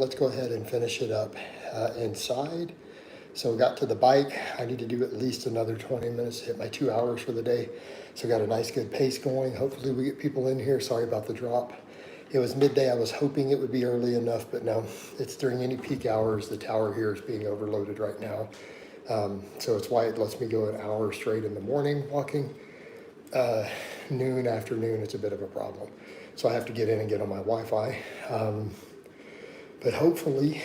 let's go ahead and finish it up inside. So we got to the bike. I need to do at least another 20 minutes to hit my 2 hours for the day. So got a nice good pace going. Hopefully we get people in here. Sorry about the drop. It was midday. I was hoping it would be early enough, but no, it's during any peak hours. The tower here is being overloaded right now. So it's why it lets me go an hour straight in the morning walking. Noon, afternoon, it's a bit of a problem. So I have to get in and get on my Wi-Fi. But hopefully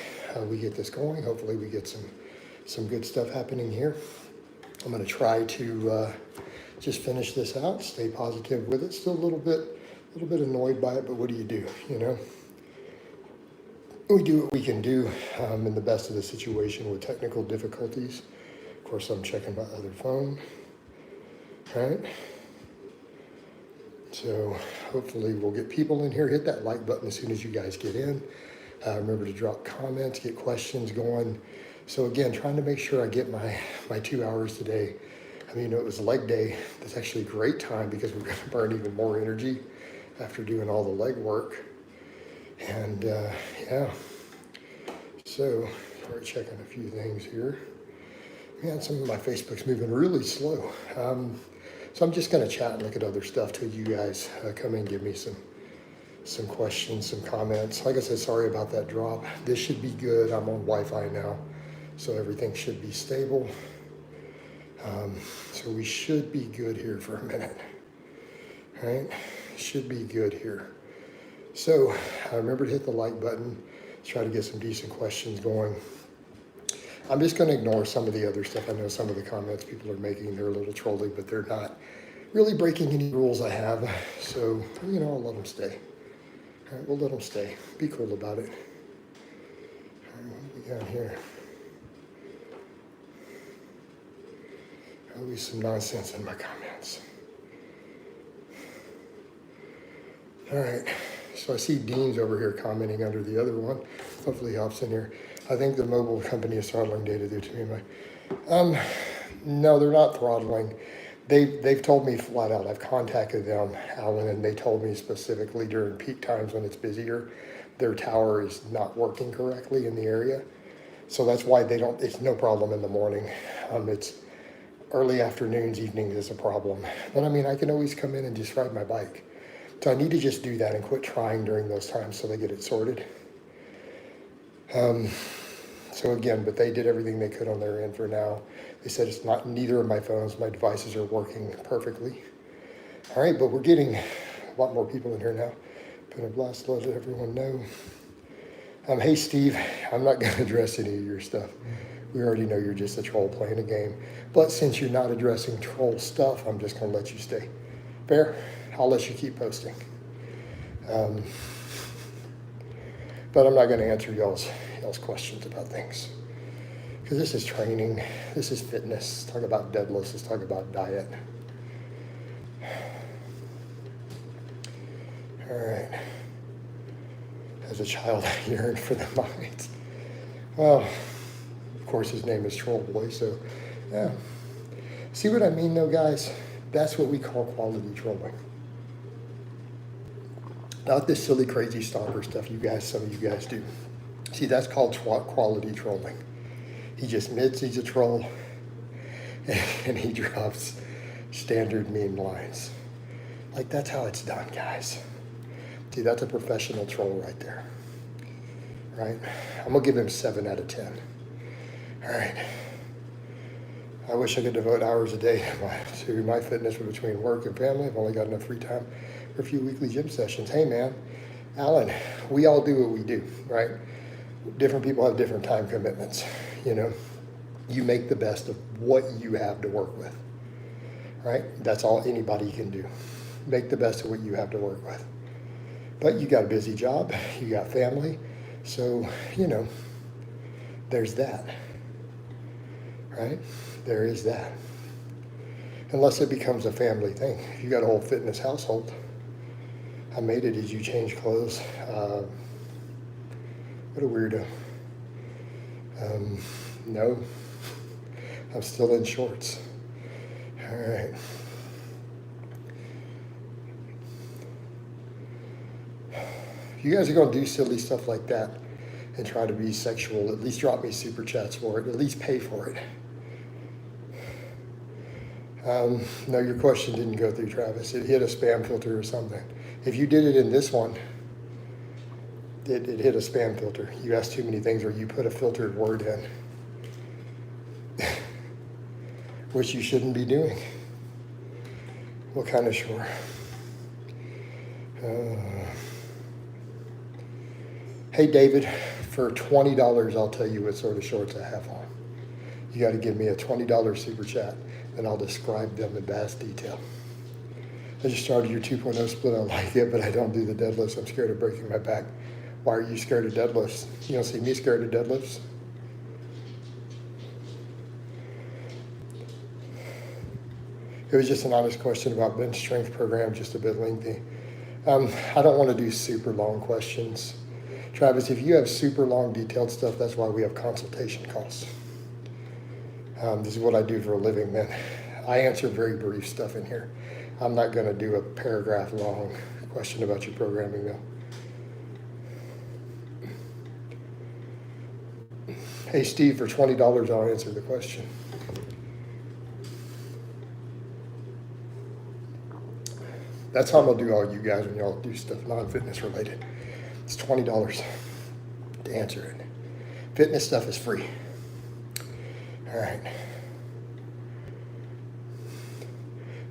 we get this going. Hopefully we get some good stuff happening here. I'm going to try to just finish this out, stay positive with it. Still a little bit annoyed by it, but what do? You know, we do what we can do in the best of the situation with technical difficulties. Of course, I'm checking my other phone. All right. So hopefully we'll get people in here. Hit that like button as soon as you guys get in. Remember to drop comments, get questions going. So again, trying to make sure I get my 2 hours today. I mean, it was leg day. That's actually a great time because we're going to burn even more energy after doing all the leg work. And yeah, so start checking a few things here. Man, some of my Facebook's moving really slow. So I'm just going to chat and look at other stuff till you guys come in and give me some questions, some comments. Like I said, sorry about that drop. This should be good. I'm on Wi-Fi now, so everything should be stable. So we should be good here for a minute. All right, should be good here. So remember to hit the like button. Let's try to get some decent questions going. I'm just going to ignore some of the other stuff. I know some of the comments people are making, they're a little trolly, but they're not really breaking any rules I have. So, you know, I'll let them stay. All right, we'll let them stay. Be cool about it. All right, what do we got here? Always some nonsense in my comments. All right, so I see Dean's over here commenting under the other one. Hopefully he hops in here. I think the mobile company is throttling data due to me. No, they're not throttling. They've told me flat out. I've contacted them, Alan, and they told me specifically during peak times when it's busier, their tower is not working correctly in the area. So that's why it's no problem in the morning. It's early afternoons, evenings is a problem. But I mean, I can always come in and just ride my bike. So I need to just do that and quit trying during those times so they get it sorted. So again, but they did everything they could on their end for now. They said it's not, neither of my phones, my devices are working perfectly. All right, but we're getting a lot more people in here now. Put a blast, let everyone know. Hey Steve, I'm not gonna address any of your stuff. We already know you're just a troll playing a game. But since you're not addressing troll stuff, I'm just gonna let you stay. Fair? I'll let you keep posting. But I'm not going to answer y'all's questions about things. Because this is training. This is fitness. Let's talk about deadlifts. Let's talk about diet. All right. As a child, I yearned for the minds. Well, of course, his name is Troll Boy, so yeah. See what I mean, though, guys? That's what we call quality trolling. Not this silly, crazy stalker stuff some of you guys do. See, that's called quality trolling. He just admits he's a troll, and he drops standard meme lines. Like, that's how it's done, guys. See, that's a professional troll right there. Right? I'm going to give him 7 out of 10. All right. I wish I could devote hours a day to my fitness between work and family. I've only got enough free time for a few weekly gym sessions. Hey man, Alan, we all do what we do, right? Different people have different time commitments, you know. You make the best of what you have to work with, right? That's all anybody can do. Make the best of what you have to work with. But you got a busy job, you got family, so, you know, there's that, right? There is that. Unless it becomes a family thing. If you got a whole fitness household, how made it? Did you change clothes? What a weirdo. No, I'm still in shorts. All right. You guys are going to do silly stuff like that, and try to be sexual, at least drop me super chats for it, at least pay for it. No, your question didn't go through, Travis. It hit a spam filter or something. If you did it in this one, it hit a spam filter. You asked too many things, or you put a filtered word in, which you shouldn't be doing. What kind of shore? Hey, David, for $20, I'll tell you what sort of shorts I have on. You got to give me a $20 super chat, and I'll describe them in vast detail. I just started your 2.0 split. I like it, but I don't do the deadlifts. I'm scared of breaking my back. Why are you scared of deadlifts? You don't see me scared of deadlifts? It was just an honest question about bench strength program, just a bit lengthy. I don't want to do super long questions. Travis, if you have super long detailed stuff, that's why we have consultation calls. This is what I do for a living, man. I answer very brief stuff in here. I'm not going to do a paragraph long question about your programming, though. Hey, Steve, for $20, I'll answer the question. That's how I'm going to do all you guys when y'all do stuff non-fitness related. It's $20 to answer it. Fitness stuff is free. All right.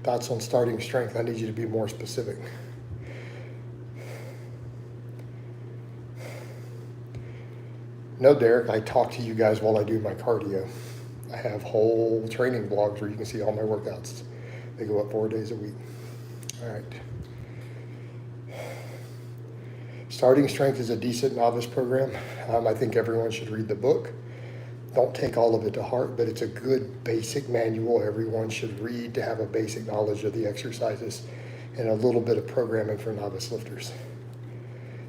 Thoughts on starting strength? I need you to be more specific. No, Derek, I talk to you guys while I do my cardio. I have whole training blogs where you can see all my workouts. They go up 4 days a week. All right. Starting Strength is a decent novice program. I think everyone should read the book. Don't take all of it to heart, but it's a good basic manual everyone should read to have a basic knowledge of the exercises and a little bit of programming for novice lifters.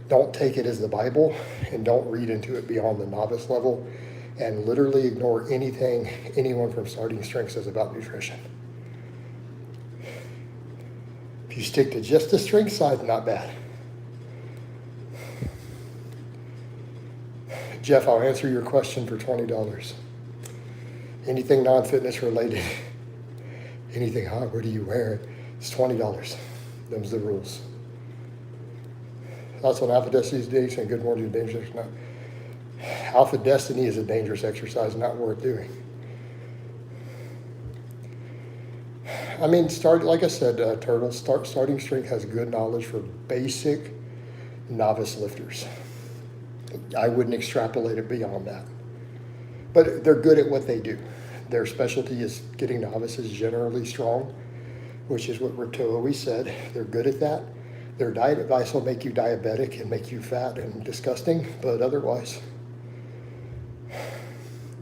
Don't take it as the Bible, and don't read into it beyond the novice level, and literally ignore anything anyone from Starting Strength says about nutrition. If you stick to just the strength side, not bad. Jeff, I'll answer your question for $20. Anything non-fitness related, anything hot, where do you wear it? It's $20. Them's the rules. Thoughts on Alpha Destiny's days and Good Morning Dangerous? No. Alpha Destiny is a dangerous exercise, not worth doing. I mean, like I said, Turtle, Starting Strength has good knowledge for basic novice lifters. I wouldn't extrapolate it beyond that. But they're good at what they do. Their specialty is getting novices generally strong, which is what Ripto always said. They're good at that. Their diet advice will make you diabetic and make you fat and disgusting, but otherwise.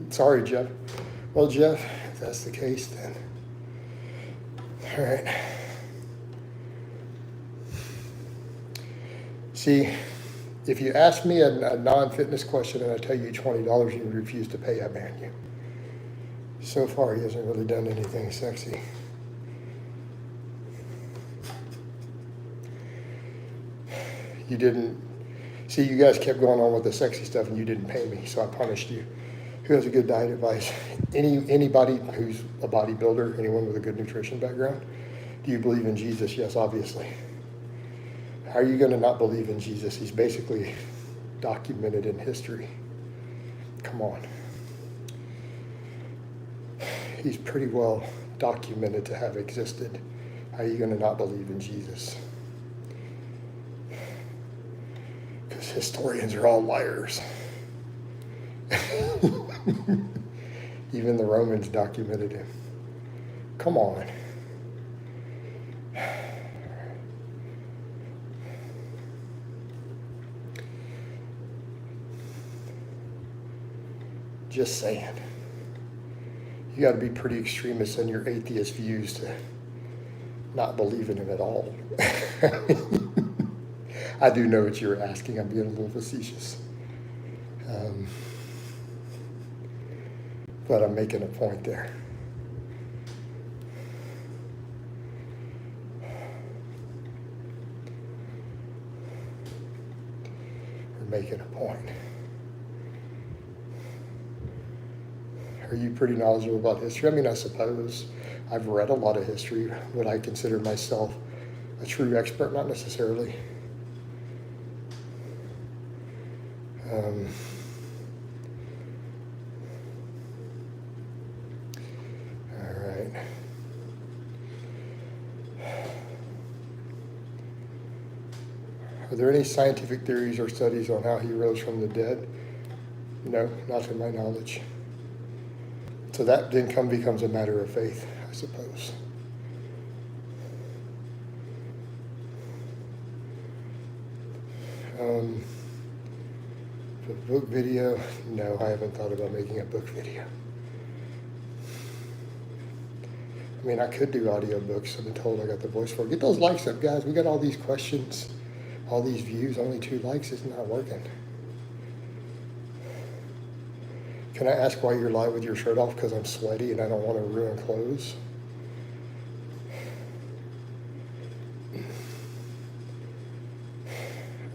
Sorry, Jeff. Well, Jeff, if that's the case, then. All right. See, if you ask me a non-fitness question and I tell you $20 and you refuse to pay, I ban you. So far, he hasn't really done anything sexy. You didn't, see, you guys kept going on with the sexy stuff and you didn't pay me, so I punished you. Who has a good diet advice? Anybody who's a bodybuilder, anyone with a good nutrition background? Do you believe in Jesus? Yes, obviously. How are you going to not believe in Jesus? He's basically documented in history. Come on. He's pretty well documented to have existed. How are you going to not believe in Jesus? Because historians are all liars. Even the Romans documented him. Come on. Just saying. You got to be pretty extremist in your atheist views to not believe in him at all. I do know what you were asking. I'm being a little facetious. But I'm making a point there. We're making a point. Are you pretty knowledgeable about history? I mean, I suppose I've read a lot of history. Would I consider myself a true expert? Not necessarily. All right. Are there any scientific theories or studies on how he rose from the dead? No, not to my knowledge. So that then becomes a matter of faith, I suppose. A book video? No, I haven't thought about making a book video. I mean, I could do audiobooks. I've been told I got the voice for it. Get those likes up, guys. We got all these questions, all these views, only 2 likes. It's not working. Can I ask why you're live with your shirt off? Because I'm sweaty and I don't want to ruin clothes.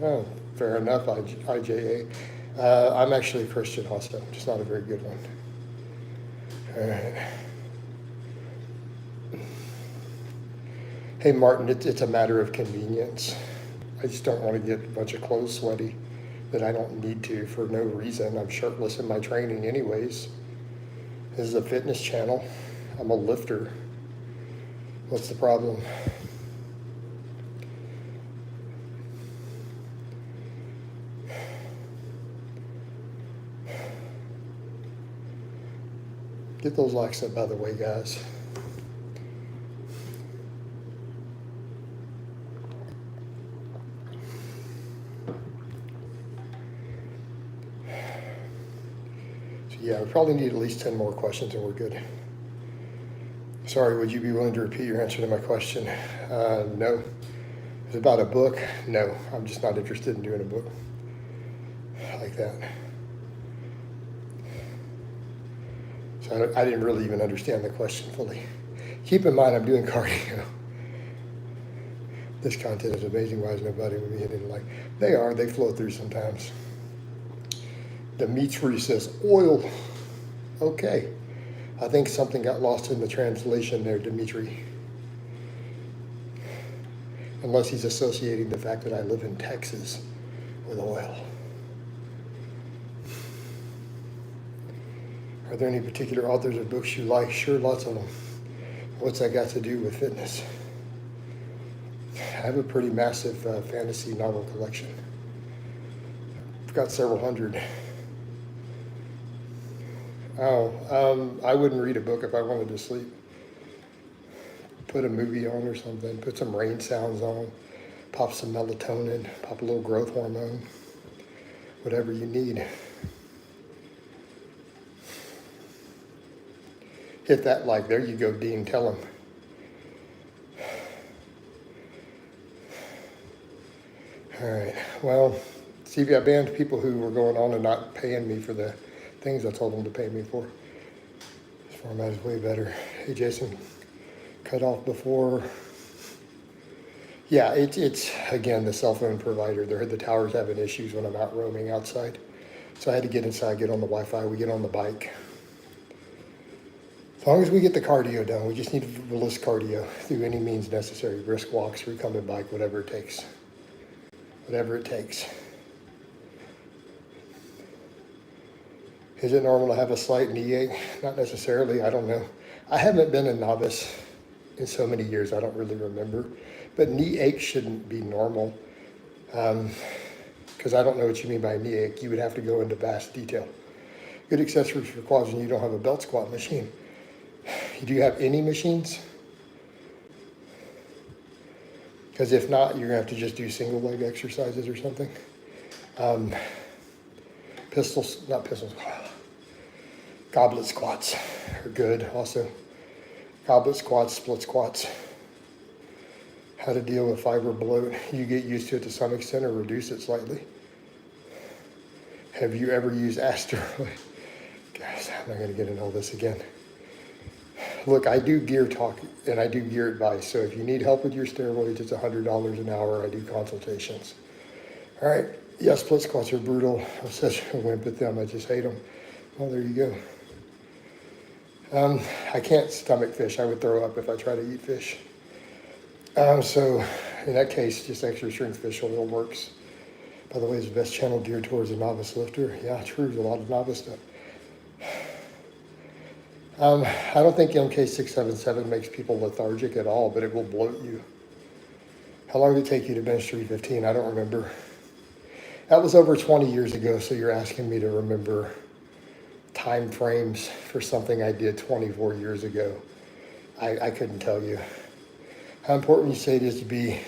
Oh, fair enough, IJA. I'm actually a Christian also, just not a very good one. All right. Hey, Martin, it's a matter of convenience. I just don't want to get a bunch of clothes sweaty that I don't need to for no reason. I'm shirtless in my training anyways. This is a fitness channel. I'm a lifter. What's the problem? Get those likes up, by the way, guys. Yeah, we probably need at least 10 more questions and we're good. Sorry, would you be willing to repeat your answer to my question? No. Is it about a book? No, I'm just not interested in doing a book like that. So I didn't really even understand the question fully. Keep in mind, I'm doing cardio. This content is amazing. Why is nobody with me hitting like? They flow through sometimes. Dimitri says oil. Okay. I think something got lost in the translation there, Dimitri. Unless he's associating the fact that I live in Texas with oil. Are there any particular authors or books you like? Sure, lots of them. What's that got to do with fitness? I have a pretty massive fantasy novel collection. I've got several hundred. I wouldn't read a book if I wanted to sleep. Put a movie on or something, put some rain sounds on, pop some melatonin, pop a little growth hormone, whatever you need. Hit that like, there you go, Dean, tell him. All right, well, see, I banned people who were going on and not paying me for the things I told them to pay me for. This format is way better. Hey, Jason, cut off before. Yeah, it's again, the cell phone provider. The tower's having issues when I'm out roaming outside. So I had to get inside, get on the Wi-Fi, we get on the bike. As long as we get the cardio done, we just need to list cardio through any means necessary. Brisk walks, recumbent bike, whatever it takes. Whatever it takes. Is it normal to have a slight knee ache? Not necessarily, I don't know. I haven't been a novice in so many years, I don't really remember. But knee ache shouldn't be normal. Because I don't know what you mean by knee ache. You would have to go into vast detail. Good accessories for quads and you don't have a belt squat machine. Do you have any machines? Because if not, you're going to have to just do single leg exercises or something. Goblet squats are good also. Goblet squats, split squats. How to deal with fiber bloat. You get used to it to some extent or reduce it slightly. Have you ever used asteroid? Guys, I'm not going to get into all this again. Look, I do gear talk and I do gear advice. So if you need help with your steroids, it's $100 an hour. I do consultations. All right. Yeah, split squats are brutal. I'm such a wimp at them. I just hate them. Well, there you go. I can't stomach fish. I would throw up if I try to eat fish. So in that case, just extra strength fish oil works. By the way, it's the best channel geared towards a novice lifter. Yeah, true, there's a lot of novice stuff. I don't think MK677 makes people lethargic at all, but it will bloat you. How long did it take you to bench 315? I don't remember. That was over 20 years ago, so you're asking me to remember time frames for something I did 24 years ago. I couldn't tell you. How important you say it is to be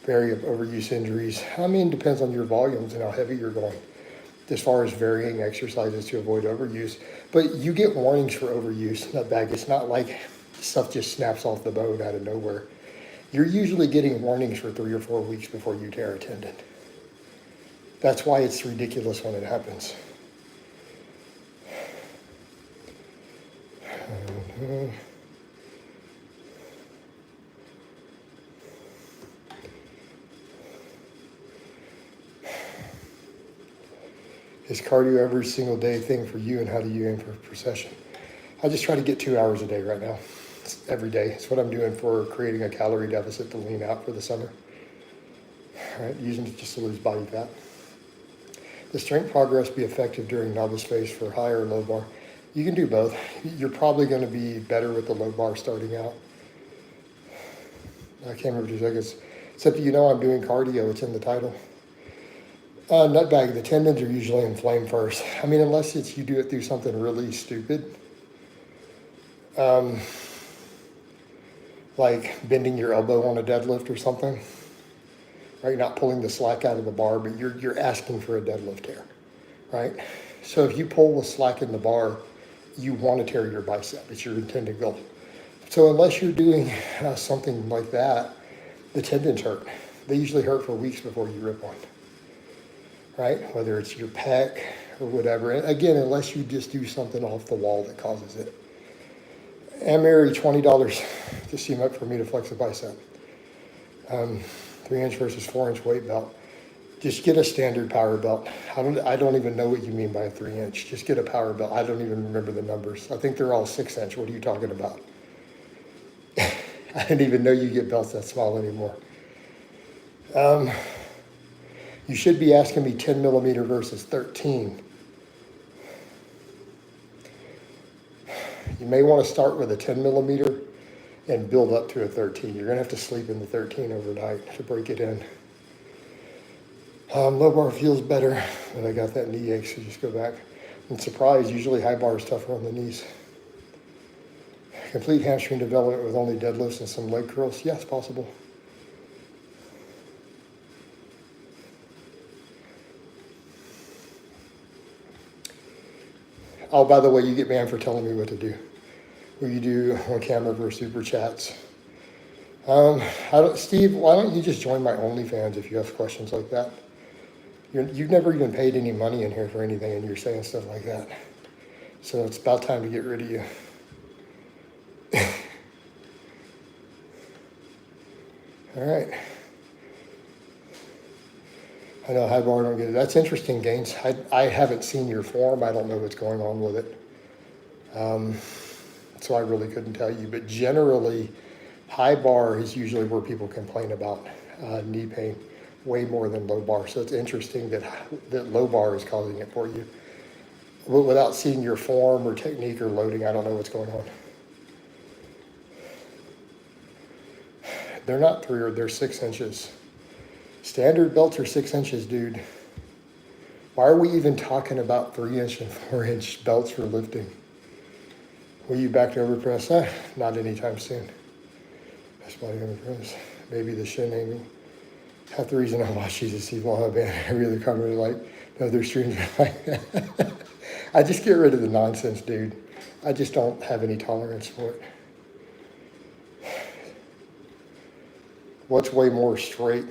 wary of overuse injuries? I mean, it depends on your volumes and how heavy you're going, as far as varying exercises to avoid overuse. But you get warnings for overuse in that bag. It's not like stuff just snaps off the bone out of nowhere. You're usually getting warnings for 3 or 4 weeks before you tear a tendon. That's why it's ridiculous when it happens. Is cardio every single day thing for you, and how do you aim for procession? I just try to get 2 hours a day right now. It's every day. It's what I'm doing for creating a calorie deficit to lean out for the summer. All right, using it just to lose body fat. The strength progress be effective during novice phase for high or low bar? You can do both. You're probably going to be better with the low bar starting out. I can't remember 2 seconds. Except that I'm doing cardio. It's in the title. Nutbag, the tendons are usually inflamed first. I mean, unless it's you do it through something really stupid. Like bending your elbow on a deadlift or something. Right? Not pulling the slack out of the bar, but you're asking for a deadlift tear. Right? So if you pull the slack in the bar, you want to tear your bicep. It's your intended goal. So unless you're doing something like that, the tendons hurt. They usually hurt for weeks before you rip one. Right? Whether it's your pec or whatever. And again, unless you just do something off the wall that causes it. And Mary, $20 to seam up for me to flex a bicep. 3-inch versus 4-inch weight belt. Just get a standard power belt. I don't even know what you mean by a 3-inch. Just get a power belt. I don't even remember the numbers. I think they're all 6-inch. What are you talking about? I didn't even know you get belts that small anymore. You should be asking me 10 millimeter versus 13. You may want to start with a 10 millimeter and build up to a 13. You're going to have to sleep in the 13 overnight to break it in. Low bar feels better, but I got that knee ache, so just go back. I'm surprised, usually high bar is tougher on the knees. Complete hamstring development with only deadlifts and some leg curls? Yes, possible. Oh, by the way, you get banned for telling me what to do. What you do on camera for super chats. Steve, why don't you just join my OnlyFans if you have questions like that? You've never even paid any money in here for anything, and you're saying stuff like that. So it's about time to get rid of you. All right. I know high bar don't get it. That's interesting, Gaines. I haven't seen your form. I don't know what's going on with it. So I really couldn't tell you. But generally, high bar is usually where people complain about knee pain way more than low bar. So it's interesting that low bar is causing it for you. Without seeing your form or technique or loading, I don't know what's going on. They're not 3, they're 6 inches. Standard belts are 6 inches, dude. Why are we even talking about 3-inch and 4-inch belts for lifting? Will you back to overpress? Not anytime soon. Best body overpress. Maybe the shin angle. Half the reason I watch Jesus see Blaha band every other comment like, no, they're streams like that. I just get rid of the nonsense, dude. I just don't have any tolerance for it. What's way more straight?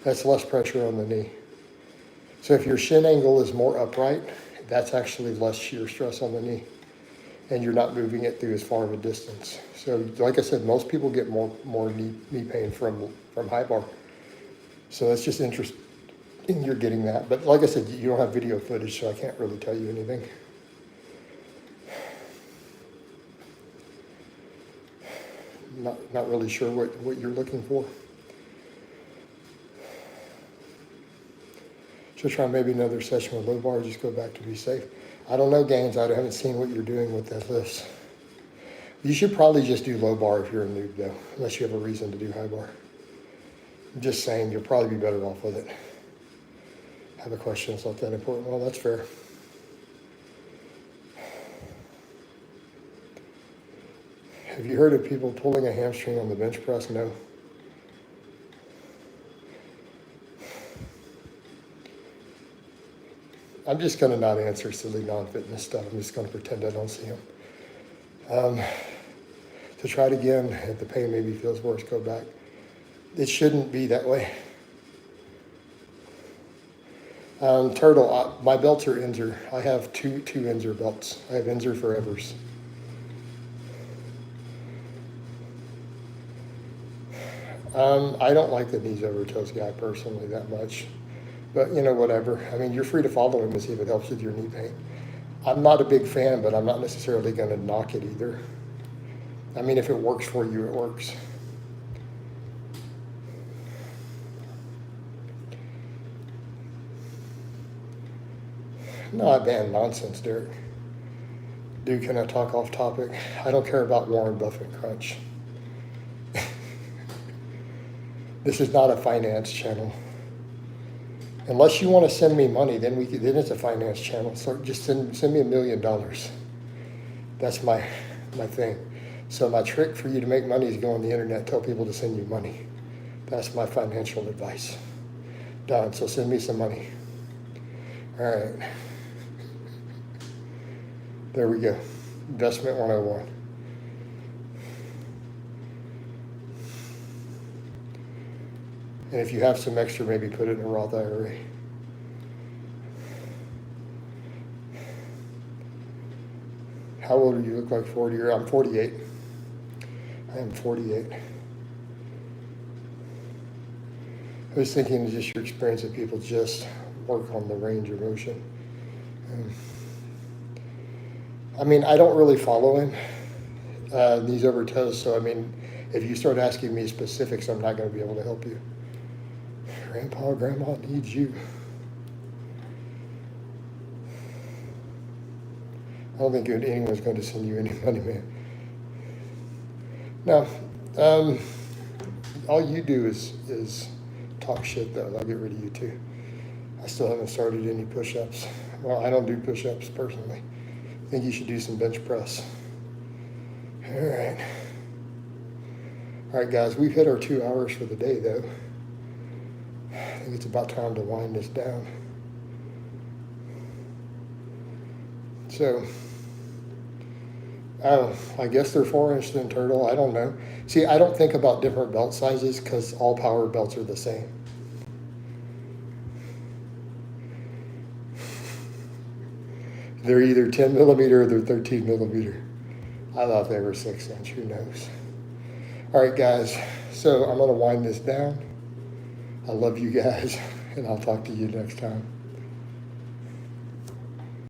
That's less pressure on the knee. So if your shin angle is more upright, that's actually less shear stress on the knee. And you're not moving it through as far of a distance. So like I said, most people get more knee pain from high bar. So that's just interesting you're getting that. But like I said, you don't have video footage, so I can't really tell you anything. not really sure what you're looking for. So try maybe another session with low bar, just go back to be safe. I don't know, Gaines, I haven't seen what you're doing with that lifts. You should probably just do low bar if you're a noob though, unless you have a reason to do high bar. I'm just saying, you'll probably be better off with it. Have a question, it's not that important. Well, that's fair. Have you heard of people pulling a hamstring on the bench press? No. I'm just going to not answer silly non-fitness stuff. I'm just going to pretend I don't see them. To try it again, if the pain maybe feels worse, go back. It shouldn't be that way. Turtle, my belts are Inzer. I have two Inzer belts. I have Inzer Forevers. I don't like the knees over toes guy personally that much. But, you know, whatever. I mean, you're free to follow him and see if it helps with your knee pain. I'm not a big fan, but I'm not necessarily going to knock it either. I mean, if it works for you, it works. No, I ban nonsense, Derek. Dude, can I talk off topic? I don't care about Warren Buffett crunch. This is not a finance channel. Unless you want to send me money, then it's a finance channel. So just send me $1 million. That's my thing. So my trick for you to make money is go on the internet, tell people to send you money. That's my financial advice. Done. So send me some money. All right. There we go. Investment 101. And if you have some extra, maybe put it in a Roth IRA. How old do you look like? 40 or I'm 48. I am 48. I was thinking of just your experience that people just work on the range of motion. I mean, I don't really follow him, knees over toes. So, I mean, if you start asking me specifics, I'm not going to be able to help you. Grandpa or Grandma needs you. I don't think anyone's going to send you any money, man. No. All you do is talk shit, though. I'll get rid of you, too. I still haven't started any push-ups. Well, I don't do push-ups personally. I think you should do some bench press. All right. All right, guys, we've hit our 2 hours for the day, though. I think it's about time to wind this down. So, I guess they're 4-inch than turtle. I don't know. See, I don't think about different belt sizes because all power belts are the same. They're either 10 millimeter or they're 13 millimeter. I thought they were 6-inch. Who knows? All right, guys. So I'm going to wind this down. I love you guys, and I'll talk to you next time.